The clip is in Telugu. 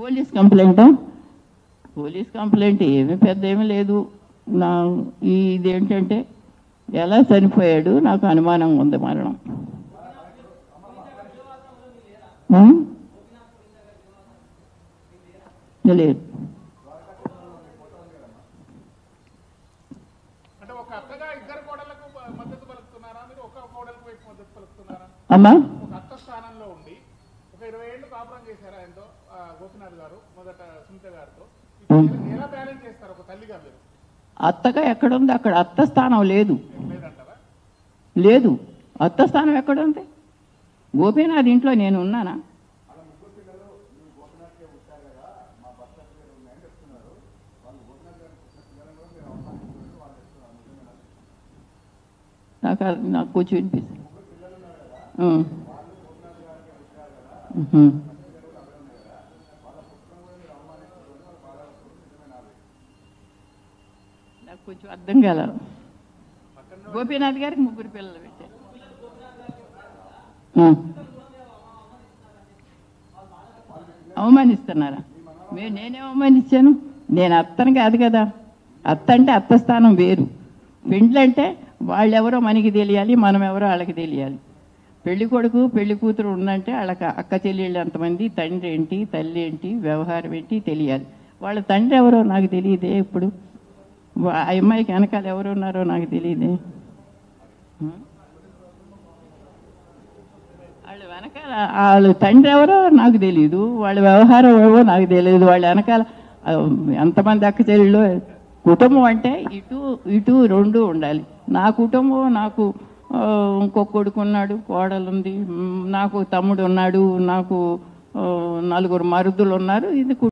పోలీస్ కంప్లైంట్ పోలీస్ కంప్లైంట్ ఏమీ పెద్ద ఏమీ లేదు. నా ఇదేంటంటే ఎలా చనిపోయాడు నాకు అనుమానం ఉంది. మరణం లేదు. అమ్మా అత్తగా ఎక్కడుంది? అక్కడ అత్త స్థానం లేదు. లేదు, అత్త స్థానం ఎక్కడుంది? గోపీనాథ్ ఇంట్లో నేను ఉన్నానా? నాకు కొంచెం వినిపిస్తుంది. నాకు కొంచెం అర్థం కాల. గోపీనాథ్ గారికి 3 పిల్లలు పెట్టారు. అవమానిస్తున్నారా? నేనే అవమానించాను? నేను అత్తను కాదు కదా. అత్త అంటే అత్త స్థానం వేరు. పెండ్లంటే వాళ్ళెవరో మనకి తెలియాలి, మనం ఎవరో వాళ్ళకి తెలియాలి. పెళ్లి కొడుకు పెళ్లి కూతురు ఉందంటే వాళ్ళకి అక్క చెల్లెళ్ళు ఎంతమంది, తండ్రి ఏంటి, తల్లి ఏంటి, వ్యవహారం ఏంటి తెలియాలి. వాళ్ళ తండ్రి ఎవరో నాకు తెలియదే. ఇప్పుడు ఆ అమ్మాయికి వెనకాల ఎవరు ఉన్నారో నాకు తెలియదే. వాళ్ళ వెనకాల వాళ్ళ తండ్రి ఎవరో నాకు తెలియదు, వాళ్ళ వ్యవహారం ఏవో నాకు తెలియదు. వాళ్ళ వెనకాల ఎంతమంది అక్క చెల్లెళ్ళు. కుటుంబం అంటే ఇటు ఇటు 2 ఉండాలి. నా కుటుంబం, నాకు ఇంకొక కొడుకు ఉన్నాడు, కోడలు ఉంది, నాకు తమ్ముడు ఉన్నాడు, నాకు 4 మరుదులు ఉన్నారు. ఇది